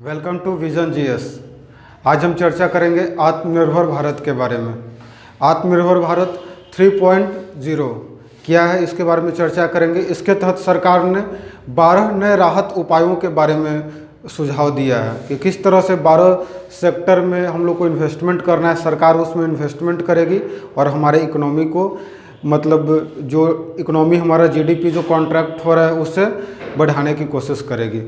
Welcome to vision GS. आज हम चर्चा करेंगे आत्मनिर्भर भारत के बारे में। आत्मनिर्भर भारत 3.0 क्या है, इसके बारे में चर्चा करेंगे। इसके तहत सरकार ने 12 नए राहत उपायों के बारे में सुझाव दिया है कि किस तरह से 12 सेक्टर में हम लोग को इन्वेस्टमेंट करना है। सरकार उसमें इन्वेस्टमेंट करेगी और हमारे इकोनॉमी को, मतलब जो इकोनॉमी हमारा जीडीपी जो कॉन्ट्रैक्ट हो रहा है उससे बढ़ाने की कोशिश करेगी।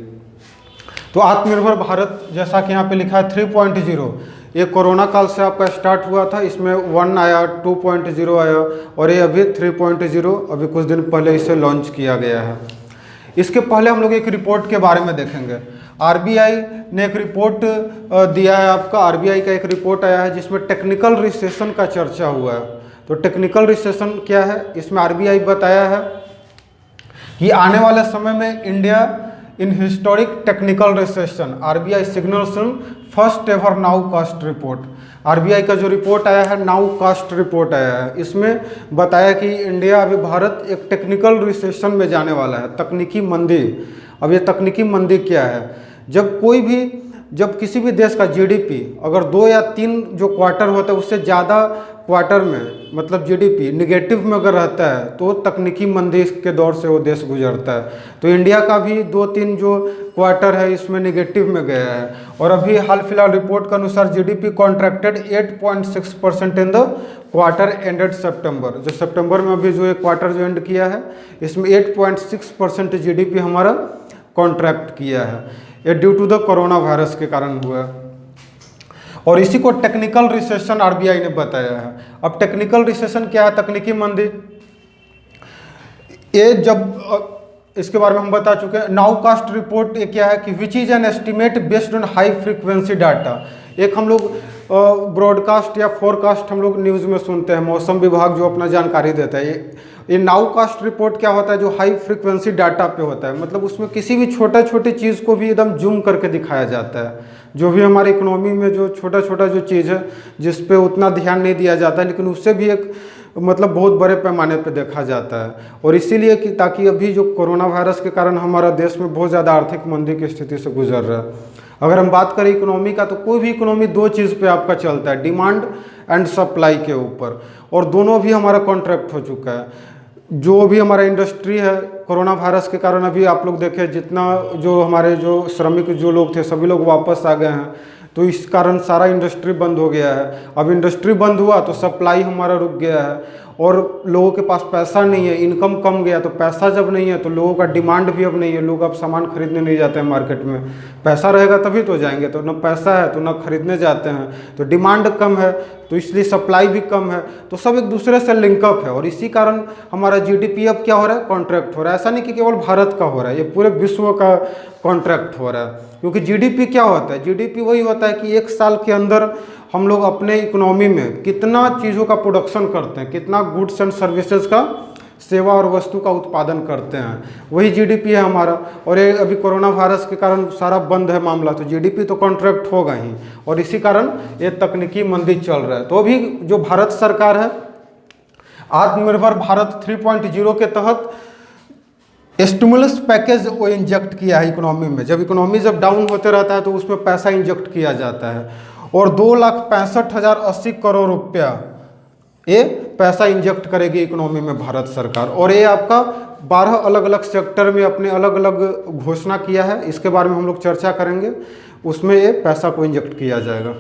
तो आत्मनिर्भर भारत जैसा कि यहाँ पे लिखा है 3.0, ये कोरोना काल से आपका स्टार्ट हुआ था। इसमें 1 आया, 2.0 आया और ये अभी 3.0 अभी कुछ दिन पहले इसे लॉन्च किया गया है। इसके पहले हम लोग एक रिपोर्ट के बारे में देखेंगे। आरबीआई ने एक रिपोर्ट दिया है आपका। आरबीआई का एक रिपोर्ट आया है जिसमें टेक्निकल रिसेशन का चर्चा हुआ है। तो टेक्निकल रिसेशन क्या है, इसमें आरबीआई बताया है कि आने वाले समय में India in historic technical recession, RBI signals first ever nowcast report. RBI का जो रिपोर्ट आया है नाउ कास्ट रिपोर्ट आया है, इसमें बताया कि इंडिया, अभी भारत एक टेक्निकल रिसेशन में जाने वाला है, तकनीकी मंदी। अब ये तकनीकी मंदी क्या है, जब किसी भी देश का जीडीपी अगर 2 या 3 जो क्वार्टर होता है उससे ज़्यादा क्वार्टर में, मतलब जीडीपी निगेटिव में अगर रहता है तो तकनीकी मंदी के दौर से वो देश गुजरता है। तो इंडिया का भी 2-3 जो क्वार्टर है इसमें निगेटिव में गया है। और अभी हाल फिलहाल रिपोर्ट के अनुसार GDP contracted 8.6% in the quarter ended सितंबर। जो सितंबर में अभी जो एक क्वार्टर जो एंड किया है इसमें 8.6% जीडीपी हमारा कॉन्ट्रैक्ट किया है। ये due to the corona virus के कारण हुआ है और इसी को टेक्निकल रिसेशन आरबीआई ने बताया है। अब टेक्निकल रिसेशन क्या है, तकनीकी मंदी, ये जब इसके बारे में हम बता चुके हैं। नाउ कास्ट रिपोर्ट ये क्या है कि which is an estimate based on high frequency data. एक हम लोग ब्रॉडकास्ट या फोरकास्ट हम लोग न्यूज़ में सुनते हैं, मौसम विभाग जो अपना जानकारी देता है। ये नाउ कास्ट रिपोर्ट क्या होता है, जो हाई फ्रीक्वेंसी डाटा पे होता है, मतलब उसमें किसी भी छोटे चीज़ को भी एकदम जूम करके दिखाया जाता है। जो भी हमारी इकोनॉमी में जो छोटा जो चीज़ है जिस पे उतना ध्यान नहीं दिया जाता है, लेकिन उससे भी एक मतलब बहुत बड़े पैमाने पे देखा जाता है। और इसीलिए कि ताकि अभी जो कोरोना वायरस के कारण हमारा देश में बहुत ज़्यादा आर्थिक मंदी की स्थिति से गुजर रहा है। अगर हम बात करें इकोनॉमी का, तो कोई भी इकोनॉमी 2 चीज़ पे आपका चलता है, डिमांड एंड सप्लाई के ऊपर, और दोनों भी हमारा कॉन्ट्रैक्ट हो चुका है। जो भी हमारा इंडस्ट्री है, कोरोना वायरस के कारण अभी आप लोग देखें जितना जो हमारे जो श्रमिक जो लोग थे सभी लोग वापस आ गए हैं, तो इस कारण सारा इंडस्ट्री बंद हो गया है। अब इंडस्ट्री बंद हुआ तो सप्लाई हमारा रुक गया है और लोगों के पास पैसा नहीं है, इनकम कम गया, तो पैसा जब नहीं है तो लोगों का डिमांड भी अब नहीं है। लोग अब सामान खरीदने नहीं जाते हैं मार्केट में। पैसा रहेगा तभी तो जाएंगे, तो न पैसा है तो न खरीदने जाते हैं, तो डिमांड कम है तो इसलिए सप्लाई भी कम है। तो सब एक दूसरे से लिंकअप है और इसी कारण हमारा जीडीपी अब क्या हो रहा है, कॉन्ट्रैक्ट हो रहा है। ऐसा नहीं कि केवल भारत का हो रहा है, ये पूरे विश्व का कॉन्ट्रैक्ट हो रहा है। क्योंकि जीडीपी क्या होता है, जीडीपी वही होता है कि एक साल के अंदर हम लोग अपने इकोनॉमी में कितना चीज़ों का प्रोडक्शन करते हैं, कितना गुड्स एंड सर्विसेज का, सेवा और वस्तु का उत्पादन करते हैं, वही जीडीपी है हमारा। और ये अभी कोरोना वायरस के कारण सारा बंद है मामला, तो जीडीपी तो कॉन्ट्रैक्ट होगा ही और इसी कारण ये तकनीकी मंदी चल रहा है। तो अभी जो भारत सरकार है आत्मनिर्भर भारत 3.0 के तहत स्टिमुलस पैकेज वो इंजेक्ट किया है इकोनॉमी में। जब इकोनॉमी डाउन होते रहता है तो उसमें पैसा इंजेक्ट किया जाता है और 2,65,080 करोड़ रुपया ये पैसा इंजेक्ट करेगी इकोनॉमी में भारत सरकार। और ये आपका 12 अलग अलग सेक्टर में अपने अलग अलग घोषणा किया है, इसके बारे में हम लोग चर्चा करेंगे। उसमें ये पैसा को इंजेक्ट किया जाएगा।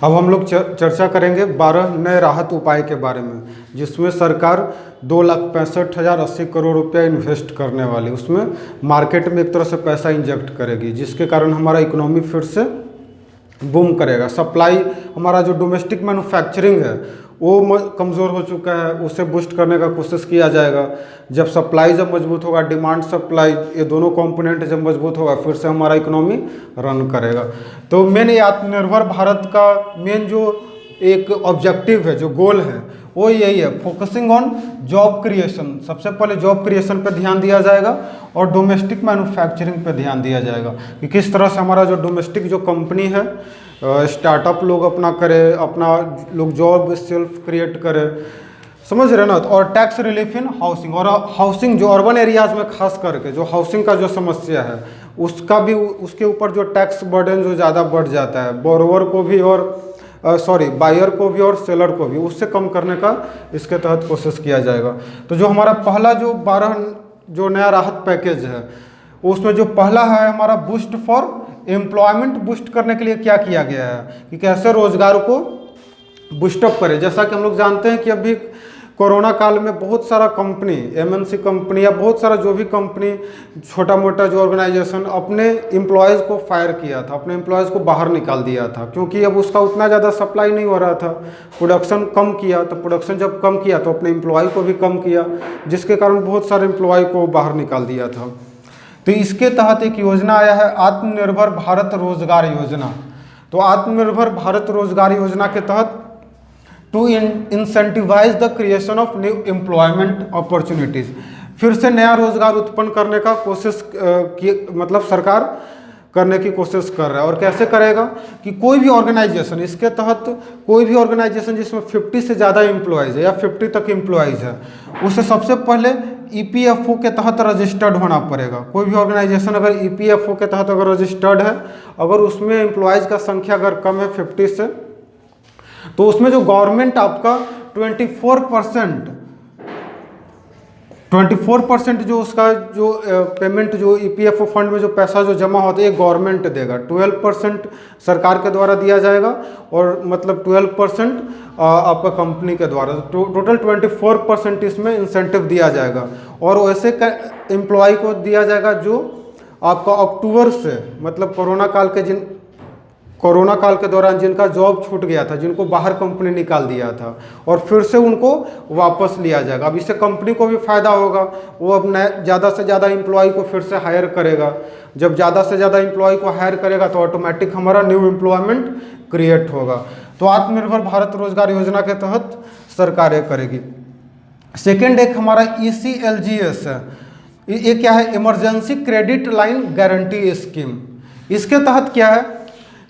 अब हम लोग चर्चा करेंगे 12 नए राहत उपाय के बारे में, जिसमें सरकार 2,65,080 करोड़ रुपया इन्वेस्ट करने वाली, उसमें मार्केट में एक तरह से पैसा इंजेक्ट करेगी, जिसके कारण हमारा इकोनॉमी फिर से बूम करेगा। सप्लाई, हमारा जो डोमेस्टिक मैन्युफैक्चरिंग है वो कमज़ोर हो चुका है, उसे बूस्ट करने का कोशिश किया जाएगा। जब सप्लाई जब मजबूत होगा, डिमांड सप्लाई ये दोनों कंपोनेंट जब मजबूत होगा, फिर से हमारा इकोनॉमी रन करेगा। तो मेन ये आत्मनिर्भर भारत का मेन जो एक ऑब्जेक्टिव है, जो गोल है, वो यही है, फोकसिंग ऑन जॉब क्रिएशन। सबसे पहले जॉब क्रिएशन पे ध्यान दिया जाएगा और डोमेस्टिक मैन्युफैक्चरिंग पे ध्यान दिया जाएगा कि किस तरह से हमारा जो डोमेस्टिक जो कंपनी है, स्टार्टअप लोग अपना करे, अपना लोग जॉब सेल्फ क्रिएट करे, समझ रहे ना। और टैक्स रिलीफ इन हाउसिंग, और हाउसिंग जो अर्बन एरियाज में खास करके जो हाउसिंग का जो समस्या है उसका भी, उसके ऊपर जो टैक्स बर्डन जो ज़्यादा बढ़ जाता है बोरोवर को भी और बायर को भी और सेलर को भी, उससे कम करने का इसके तहत कोशिश किया जाएगा। तो जो हमारा पहला जो 12 जो नया राहत पैकेज है उसमें जो पहला है हमारा बूस्ट फॉर एम्प्लॉयमेंट, बूस्ट करने के लिए क्या किया गया है कि कैसे रोजगार को बूस्टअप करें। जैसा कि हम लोग जानते हैं कि अभी कोरोना काल में बहुत सारा कंपनी, एमएनसी कंपनी या बहुत सारा जो भी कंपनी, छोटा मोटा जो ऑर्गेनाइजेशन अपने एम्प्लॉयज़ को फायर किया था, अपने एम्प्लॉयज़ को बाहर निकाल दिया था, क्योंकि अब उसका उतना ज़्यादा सप्लाई नहीं हो रहा था, प्रोडक्शन कम किया। तो प्रोडक्शन जब कम किया तो अपने एम्प्लॉय को भी कम किया, जिसके कारण बहुत सारे एम्प्लॉय को बाहर निकाल दिया था। तो इसके तहत एक योजना आया है आत्मनिर्भर भारत रोजगार योजना। तो आत्मनिर्भर भारत रोजगार योजना के तहत to incentivise the creation of new employment opportunities, फिर से नया रोजगार उत्पन्न करने का कोशिश मतलब सरकार करने की कोशिश कर रहा है। और कैसे करेगा कि कोई भी ऑर्गेनाइजेशन, इसके तहत कोई भी ऑर्गेनाइजेशन जिसमें 50 से ज़्यादा एम्प्लॉयज़ है या 50 तक एम्प्लॉयज़ है, उसे सबसे पहले ईपीएफओ के तहत रजिस्टर्ड होना पड़ेगा। कोई भी ऑर्गेनाइजेशन अगर ईपीएफओ के तहत अगर रजिस्टर्ड है, अगर उसमें एम्प्लॉयज़ का संख्या अगर कम है 50 से, तो उसमें जो गवर्नमेंट आपका 24% जो उसका जो पेमेंट जो ईपीएफओ फंड में जो पैसा जो जमा होता है ये गवर्नमेंट देगा। 12% सरकार के द्वारा दिया जाएगा और मतलब 12% आपका कंपनी के द्वारा, टोटल 24% इसमें इंसेंटिव दिया जाएगा। और वैसे एम्प्लॉय को दिया जाएगा जो आपका अक्टूबर से, मतलब कोरोना काल के दौरान जिनका जॉब छूट गया था, जिनको बाहर कंपनी निकाल दिया था, और फिर से उनको वापस लिया जाएगा। अब इससे कंपनी को भी फायदा होगा, वो अब ज़्यादा से ज़्यादा एम्प्लॉय को फिर से हायर करेगा। जब ज़्यादा से ज़्यादा एम्प्लॉय को हायर करेगा तो ऑटोमेटिक हमारा न्यू एम्प्लॉयमेंट क्रिएट होगा। तो आत्मनिर्भर भारत रोजगार योजना के तहत सरकार ये करेगी। सेकेंड एक हमारा ECLGS है। ये क्या है? Emergency credit line guarantee scheme. इसके तहत क्या है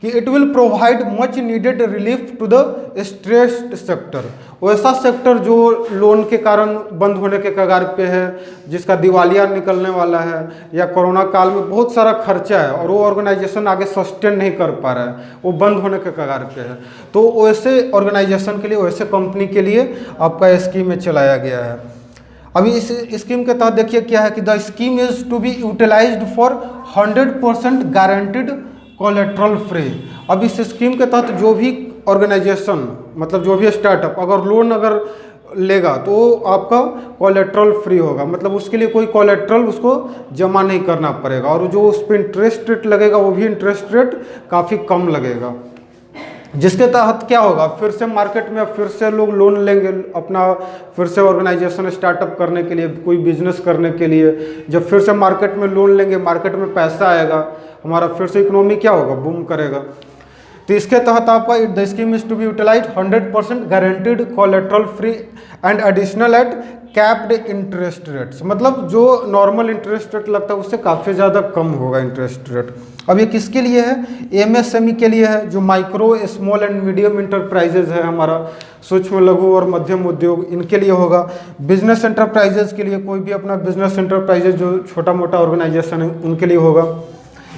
कि it will provide much needed relief to the stressed sector. वैसा सेक्टर जो लोन के कारण बंद होने के कगार पे है, जिसका दिवालिया निकलने वाला है, या कोरोना काल में बहुत सारा खर्चा है और वो ऑर्गेनाइजेशन आगे सस्टेन नहीं कर पा रहा है, वो बंद होने के कगार पे है, तो वैसे ऑर्गेनाइजेशन के लिए, वैसे कंपनी के लिए आपका स्कीम में चलाया गया है। अभी इस स्कीम के तहत देखिए क्या है कि the scheme is to be utilised for 100% guaranteed collateral free. अब इस स्कीम के तहत जो भी ऑर्गेनाइजेशन, मतलब जो भी स्टार्टअप अगर लोन अगर लेगा तो आपका कोलेट्रल फ्री होगा, मतलब उसके लिए कोई कोलेट्रल उसको जमा नहीं करना पड़ेगा, और जो उस पर इंटरेस्ट रेट लगेगा वो भी इंटरेस्ट रेट काफ़ी कम लगेगा। जिसके तहत क्या होगा, फिर से मार्केट में फिर से लोग लोन लेंगे अपना, फिर से ऑर्गेनाइजेशन स्टार्टअप करने के लिए, कोई बिजनेस करने के लिए। जब फिर से मार्केट में लोन लेंगे, मार्केट में पैसा आएगा, हमारा फिर से इकोनॉमी क्या होगा, बूम करेगा। तो इसके तहत आपका the scheme is to be utilise 100% guaranteed collateral free and additional at capped interest rates, मतलब जो नॉर्मल इंटरेस्ट रेट लगता है उससे काफ़ी ज़्यादा कम होगा इंटरेस्ट रेट। अब ये किसके लिए है? MSME के लिए है, जो micro small and medium enterprises है, हमारा सूक्ष्म लघु और मध्यम उद्योग, इनके लिए होगा। बिजनेस एंटरप्राइजेज के लिए, कोई भी अपना बिजनेस एंटरप्राइजेज जो छोटा मोटा ऑर्गेनाइजेशन है उनके लिए होगा।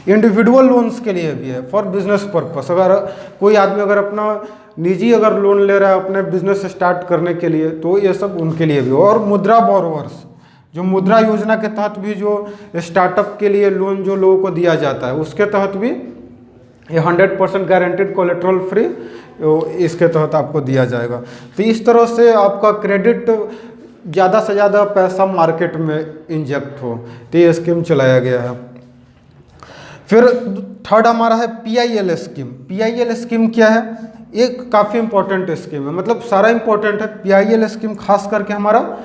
इंडिविजुअल लोन्स के लिए भी है फॉर बिजनेस पर्पस। अगर कोई आदमी अगर अपना निजी अगर लोन ले रहा है अपने बिजनेस स्टार्ट करने के लिए, तो ये सब उनके लिए भी। और मुद्रा बोरोवर्स, जो मुद्रा योजना के तहत भी जो स्टार्टअप के लिए लोन जो लोगों को दिया जाता है, उसके तहत भी ये 100% गारंटीड कोलेट्रल फ्री इसके तहत आपको दिया जाएगा। तो इस तरह से आपका क्रेडिट ज़्यादा से ज़्यादा पैसा मार्केट में इंजेक्ट हो, तो ये स्कीम चलाया गया है। फिर थर्ड हमारा है PIL स्कीम। PIL स्कीम क्या है? एक काफ़ी इंपॉर्टेंट स्कीम है, मतलब सारा इंपॉर्टेंट है। PIL स्कीम खास करके हमारा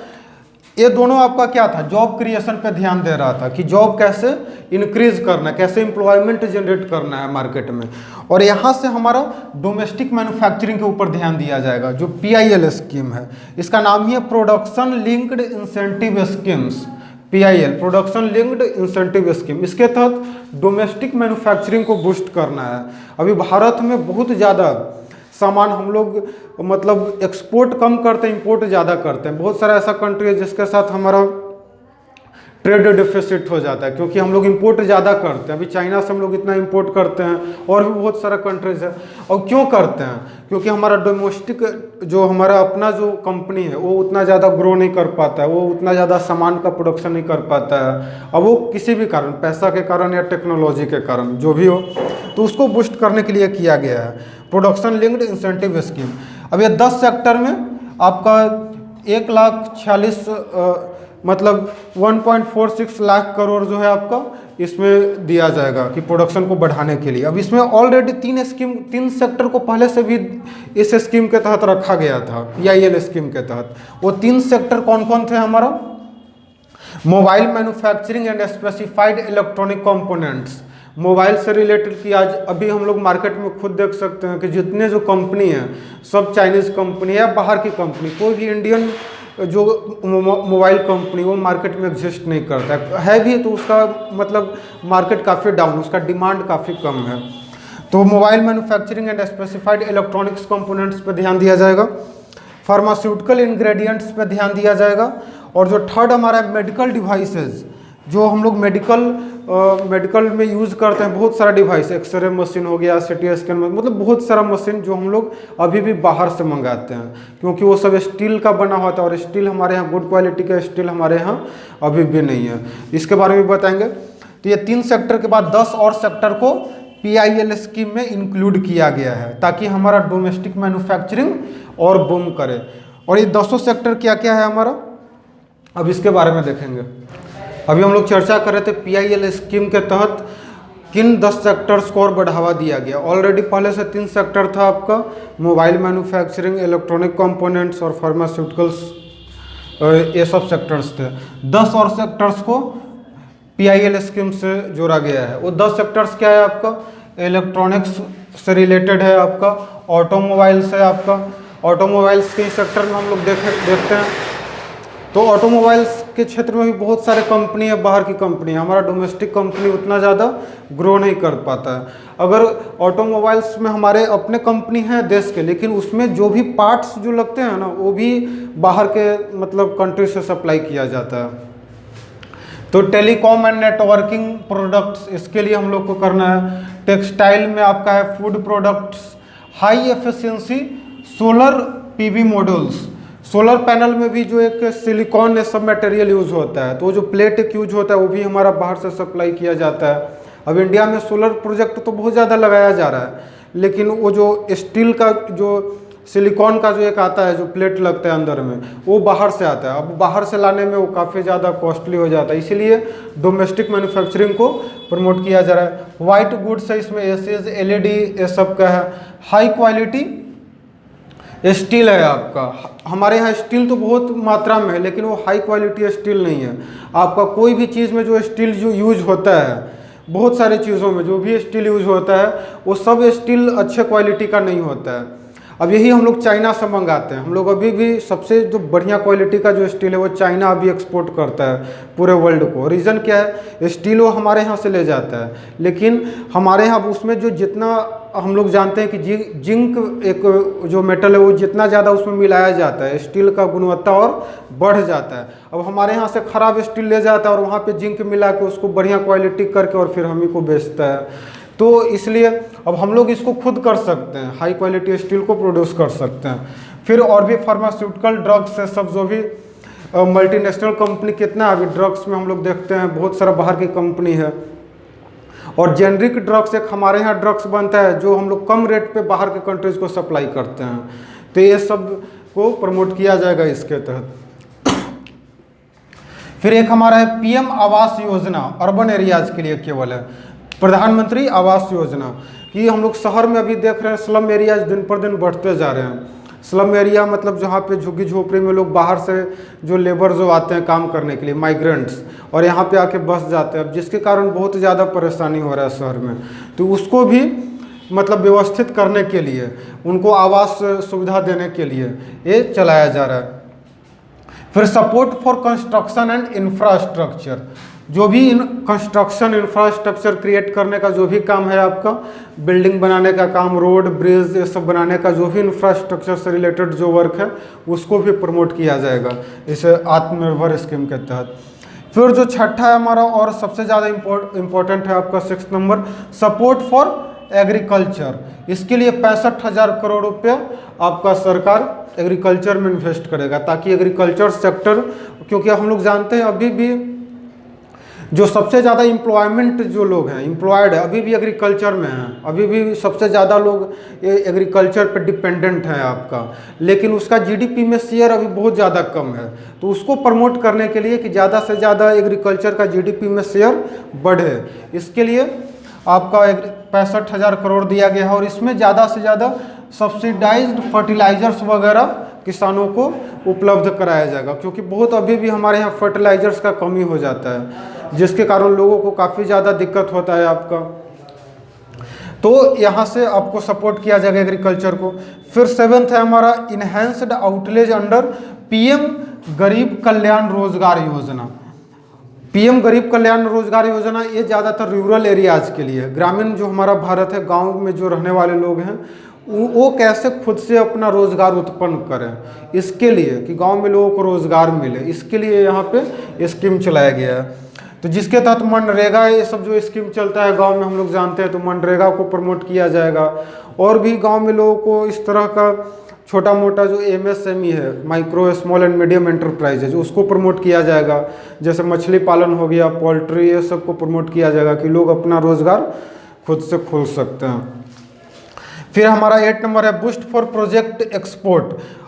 ये दोनों आपका क्या था, जॉब क्रिएशन पे ध्यान दे रहा था कि जॉब कैसे इंक्रीज करना है, कैसे एम्प्लॉयमेंट जनरेट करना है मार्केट में। और यहाँ से हमारा डोमेस्टिक मैन्युफैक्चरिंग के ऊपर ध्यान दिया जाएगा। जो PIL स्कीम है, इसका नाम ही है production linked incentive schemes. PIL production linked incentive scheme, इसके तहत डोमेस्टिक मैन्युफैक्चरिंग को बूस्ट करना है। अभी भारत में बहुत ज़्यादा सामान हम लोग मतलब एक्सपोर्ट कम करते हैं, इंपोर्ट ज़्यादा करते हैं। बहुत सारा ऐसा कंट्री है जिसके साथ हमारा ट्रेड डिफिसिट हो जाता है, क्योंकि हम लोग इंपोर्ट ज़्यादा करते हैं। अभी चाइना से हम लोग इतना इंपोर्ट करते हैं, और भी बहुत सारा कंट्रीज है। और क्यों करते हैं? क्योंकि हमारा डोमेस्टिक जो हमारा अपना जो कंपनी है वो उतना ज़्यादा ग्रो नहीं कर पाता है, वो उतना ज़्यादा सामान का प्रोडक्शन नहीं कर पाता है। अब वो किसी भी कारण, पैसा के कारण या टेक्नोलॉजी के कारण, जो भी हो, तो उसको बूस्ट करने के लिए किया गया है प्रोडक्शन लिंक्ड इंसेंटिव स्कीम। अब ये 10 सेक्टर में आपका 1,46,000 मतलब 1.46 लाख करोड़ जो है आपका इसमें दिया जाएगा कि प्रोडक्शन को बढ़ाने के लिए। अब इसमें ऑलरेडी 3 सेक्टर को पहले से भी इस स्कीम के तहत रखा गया था, PIL स्कीम के तहत। वो 3 सेक्टर कौन कौन थे हमारा? Mobile manufacturing and specified electronic components, mobile से रिलेटेड की आज अभी हम लोग मार्केट में खुद देख सकते हैं कि जितने जो कंपनी है सब चाइनीज़ कंपनी है, बाहर की कंपनी, कोई भी इंडियन जो मोबाइल कंपनी वो मार्केट में एग्जिस्ट नहीं करता है भी, तो उसका मतलब मार्केट काफ़ी डाउन, उसका डिमांड काफ़ी कम है। तो mobile manufacturing and specified electronics components पे ध्यान दिया जाएगा, फार्मास्यूटिकल इंग्रेडिएंट्स पे ध्यान दिया जाएगा, और जो थर्ड हमारा मेडिकल डिवाइसेज, जो हम लोग मेडिकल में यूज़ करते हैं, बहुत सारा डिवाइस, एक्सरे मशीन हो गया, CT स्कैन, मतलब बहुत सारा मशीन जो हम लोग अभी भी बाहर से मंगाते हैं, क्योंकि वो सब स्टील का बना होता है, और स्टील हमारे यहाँ गुड क्वालिटी का स्टील हमारे यहाँ अभी भी नहीं है। इसके बारे में बताएंगे। तो ये 3 सेक्टर के बाद 10 और सेक्टर को PIL स्कीम में इंक्लूड किया गया है, ताकि हमारा डोमेस्टिक मैन्युफैक्चरिंग और बूम करे। और ये 10 सेक्टर क्या क्या है हमारा, अब इसके बारे में देखेंगे। अभी हम लोग चर्चा कर रहे थे PIL स्कीम के तहत किन 10 सेक्टर्स को और बढ़ावा दिया गया। ऑलरेडी पहले से 3 सेक्टर था आपका, मोबाइल मैन्युफैक्चरिंग, इलेक्ट्रॉनिक कंपोनेंट्स और फार्मास्यूटिकल्स, ये सब सेक्टर्स थे। 10 और सेक्टर्स को PIL स्कीम से जोड़ा गया है। वो 10 सेक्टर्स क्या है आपका? इलेक्ट्रॉनिक्स से रिलेटेड है आपका, ऑटोमोबाइल्स है आपका, ऑटोमोबाइल्स के सेक्टर में हम लोग देखते हैं। तो ऑटोमोबाइल्स के क्षेत्र में भी बहुत सारे कंपनी है, बाहर की कंपनी है, हमारा डोमेस्टिक कंपनी उतना ज़्यादा ग्रो नहीं कर पाता है। अगर ऑटोमोबाइल्स में हमारे अपने कंपनी हैं देश के, लेकिन उसमें जो भी पार्ट्स जो लगते हैं ना, वो भी बाहर के मतलब कंट्री से सप्लाई किया जाता है। तो टेलीकॉम एंड नेटवर्किंग प्रोडक्ट्स, इसके लिए हम लोग को करना है। टेक्सटाइल में आपका है food products, high efficiency solar PV modules, solar panel में भी जो एक सिलिकॉन ये सब मटेरियल यूज़ होता है, तो जो प्लेट एक यूज होता है वो भी हमारा बाहर से सप्लाई किया जाता है। अब इंडिया में सोलर प्रोजेक्ट तो बहुत ज़्यादा लगाया जा रहा है, लेकिन वो जो स्टील का जो सिलिकॉन का जो एक आता है, जो प्लेट लगता है अंदर में, वो बाहर से आता है। अब बाहर से लाने में वो काफ़ी ज़्यादा कॉस्टली हो जाता है, इसीलिए डोमेस्टिक मैन्युफैक्चरिंग को प्रमोट किया जा रहा है। वाइट गुड्स है, इसमें एसीज, LED ये सब का है। हाई क्वालिटी स्टील है आपका, हमारे यहाँ स्टील तो बहुत मात्रा में है, लेकिन वो हाई क्वालिटी स्टील नहीं है। आपका कोई भी चीज़ में जो स्टील जो यूज होता है, बहुत सारी चीज़ों में जो भी स्टील यूज होता है, वो सब स्टील अच्छे क्वालिटी का नहीं होता है। अब यही हम लोग चाइना से मंगाते हैं। हम लोग अभी भी सबसे जो बढ़िया क्वालिटी का जो स्टील है वो चाइना अभी एक्सपोर्ट करता है पूरे वर्ल्ड को। रीज़न क्या है? स्टील वो हमारे यहाँ से ले जाता है, लेकिन हमारे यहाँ उसमें जो जितना हम लोग जानते हैं कि जिंक एक जो मेटल है वो जितना ज़्यादा उसमें मिलाया जाता है, स्टील का गुणवत्ता और बढ़ जाता है। अब हमारे यहाँ से ख़राब स्टील ले जाता है और वहाँ पे जिंक मिला के उसको बढ़िया क्वालिटी करके और फिर हम ही को बेचता है। तो इसलिए अब हम लोग इसको खुद कर सकते हैं, हाई क्वालिटी स्टील को प्रोड्यूस कर सकते हैं। फिर और भी फार्मास्यूटिकल ड्रग्स है, सब जो भी मल्टीनेशनल कंपनी कितना अभी ड्रग्स में हम लोग देखते हैं, बहुत सारा बाहर की कंपनी है। और जेनरिक ड्रग्स एक हमारे यहाँ ड्रग्स बनता है जो हम लोग कम रेट पे बाहर के कंट्रीज को सप्लाई करते हैं। तो ये सब को प्रमोट किया जाएगा इसके तहत। फिर एक हमारा है PM Awas Yojana, urban areas के लिए केवल है, प्रधानमंत्री आवास योजना। कि हम लोग शहर में अभी देख रहे हैं स्लम एरियाज दिन पर दिन बढ़ते जा रहे हैं। स्लम एरिया मतलब जहाँ पे झुग्गी झोपड़ी में लोग बाहर से जो लेबर जो आते हैं काम करने के लिए, माइग्रेंट्स, और यहाँ पे आके बस जाते हैं, अब जिसके कारण बहुत ज़्यादा परेशानी हो रहा है शहर में। तो उसको भी मतलब व्यवस्थित करने के लिए, उनको आवास सुविधा देने के लिए ये चलाया जा रहा है। फिर support for construction and infrastructure, जो भी कंस्ट्रक्शन इंफ्रास्ट्रक्चर क्रिएट करने का जो भी काम है आपका, बिल्डिंग बनाने का काम, रोड ब्रिज ये सब बनाने का जो भी इंफ्रास्ट्रक्चर से रिलेटेड जो वर्क है उसको भी प्रमोट किया जाएगा इसे आत्मनिर्भर स्कीम के तहत। फिर जो छठा है हमारा और सबसे ज़्यादा इम्पोर्टेंट है आपका 6 नंबर, सपोर्ट फॉर एग्रीकल्चर। इसके लिए 65,000 करोड़ रुपया आपका सरकार एग्रीकल्चर में इन्वेस्ट करेगा, ताकि एग्रीकल्चर सेक्टर, क्योंकि हम लोग जानते हैं अभी भी जो सबसे ज़्यादा एम्प्लॉयमेंट जो लोग हैं एम्प्लॉयड है अभी भी एग्रीकल्चर में हैं, अभी भी सबसे ज़्यादा लोग एग्रीकल्चर पर डिपेंडेंट हैं आपका, लेकिन उसका जीडीपी में शेयर अभी बहुत ज़्यादा कम है। तो उसको प्रमोट करने के लिए कि ज़्यादा से ज़्यादा एग्रीकल्चर का जीडीपी में शेयर बढ़े, इसके लिए आपका 65,000 करोड़ दिया गया है। और इसमें ज़्यादा से ज़्यादा सब्सिडाइज्ड फर्टिलाइजर्स वगैरह किसानों को उपलब्ध कराया जाएगा, क्योंकि बहुत अभी भी हमारे यहाँ फर्टिलाइजर्स का कमी हो जाता है, जिसके कारण लोगों को काफ़ी ज़्यादा दिक्कत होता है आपका। तो यहाँ से आपको सपोर्ट किया जाएगा एग्रीकल्चर को। फिर 7th है हमारा इन्हेंस्ड आउटलेज अंडर पीएम गरीब कल्याण रोजगार योजना। पीएम गरीब कल्याण रोजगार योजना ये ज़्यादातर रूरल एरियाज़ के लिए, ग्रामीण जो हमारा भारत है, गांव में जो रहने वाले लोग हैं वो कैसे खुद से अपना रोज़गार उत्पन्न करें, इसके लिए कि गांव में लोगों को रोज़गार मिले, इसके लिए यहाँ पे स्कीम चलाया गया है। तो जिसके तहत मनरेगा ये सब जो स्कीम चलता है गांव में हम लोग जानते हैं, तो मनरेगा को प्रमोट किया जाएगा। और भी गांव में लोगों को इस तरह का छोटा मोटा जो एमएसएमई है, micro small and medium enterprises, उसको प्रमोट किया जाएगा। जैसे मछली पालन हो गया, पोल्ट्री, ये सब को प्रमोट किया जाएगा कि लोग अपना रोज़गार खुद से खोल सकते हैं। फिर हमारा 8 नंबर है बूस्ट फॉर प्रोजेक्ट एक्सपोर्ट।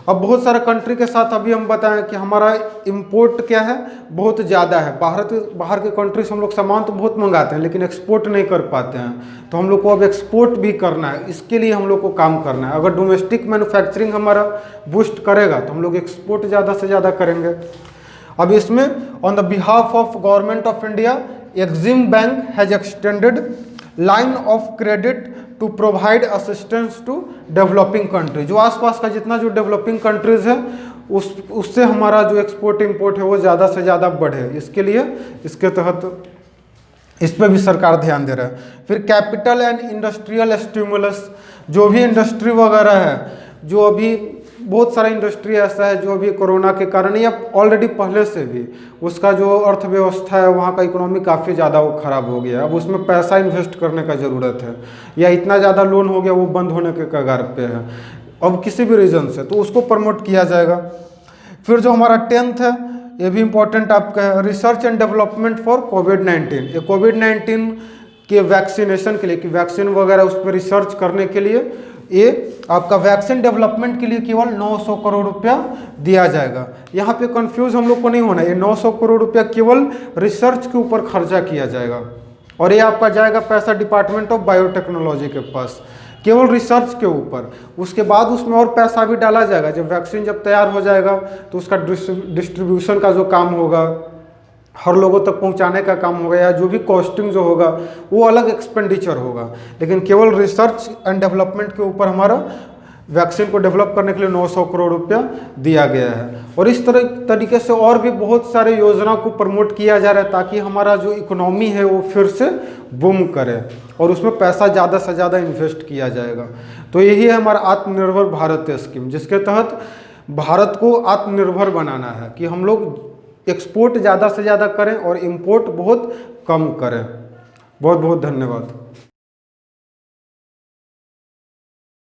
अब बहुत सारे कंट्री के साथ अभी हम बताएं कि हमारा इंपोर्ट क्या है, बहुत ज़्यादा है। बाहर के कंट्री से हम लोग सामान तो बहुत मंगाते हैं लेकिन एक्सपोर्ट नहीं कर पाते हैं, तो हम लोग को अब एक्सपोर्ट भी करना है, इसके लिए हम लोग को काम करना है। अगर डोमेस्टिक मैन्युफैक्चरिंग हमारा बूस्ट करेगा तो हम लोग एक्सपोर्ट ज़्यादा से ज़्यादा करेंगे। अब इसमें on the behalf of government of India Exim bank has extended line of credit to provide assistance to developing country. जो आसपास का जितना जो डेवलपिंग कंट्रीज़ है उससे हमारा जो एक्सपोर्ट इंपोर्ट है वो ज़्यादा से ज़्यादा बढ़े, इसके लिए इसके तहत इस पर भी सरकार ध्यान दे रहा है। फिर कैपिटल एंड इंडस्ट्रियल स्टिमुलस, जो भी इंडस्ट्री वगैरह है, जो अभी बहुत सारा इंडस्ट्री ऐसा है जो अभी कोरोना के कारण या ऑलरेडी पहले से भी उसका जो अर्थव्यवस्था है वहाँ का इकोनॉमी काफ़ी ज़्यादा वो ख़राब हो गया है। अब उसमें पैसा इन्वेस्ट करने का ज़रूरत है, या इतना ज़्यादा लोन हो गया वो बंद होने के कगार पे है अब किसी भी रीज़न से, तो उसको प्रमोट किया जाएगा। फिर जो हमारा 10th है ये भी इम्पोर्टेंट आपका है, रिसर्च एंड डेवलपमेंट फॉर कोविड-19। ये कोविड-19 के वैक्सीनेशन के लिए कि वैक्सीन वगैरह उस पर रिसर्च करने के लिए ये आपका वैक्सीन डेवलपमेंट के लिए केवल 900 करोड़ रुपया दिया जाएगा। यहाँ पे कंफ्यूज हम लोग को नहीं होना, ये 900 करोड़ रुपया केवल रिसर्च के ऊपर खर्चा किया जाएगा, और ये आपका जाएगा पैसा डिपार्टमेंट ऑफ बायोटेक्नोलॉजी के पास, केवल रिसर्च के ऊपर। उसके बाद उसमें और पैसा भी डाला जाएगा, जब वैक्सीन जब तैयार हो जाएगा तो उसका डिस्ट्रीब्यूशन का जो काम होगा, हर लोगों तक पहुंचाने का काम होगा, या जो भी कॉस्टिंग जो होगा वो अलग एक्सपेंडिचर होगा, लेकिन केवल रिसर्च एंड डेवलपमेंट के ऊपर हमारा वैक्सीन को डेवलप करने के लिए 900 करोड़ रुपया दिया गया है। और इस तरीके से और भी बहुत सारे योजना को प्रमोट किया जा रहा है ताकि हमारा जो इकोनॉमी है वो फिर से बूम करे और उसमें पैसा ज़्यादा से ज़्यादा इन्वेस्ट किया जाएगा। तो यही है हमारा आत्मनिर्भर भारत स्कीम, जिसके तहत भारत को आत्मनिर्भर बनाना है कि हम लोग एक्सपोर्ट ज़्यादा से ज़्यादा करें और इंपोर्ट बहुत कम करें। बहुत बहुत धन्यवाद।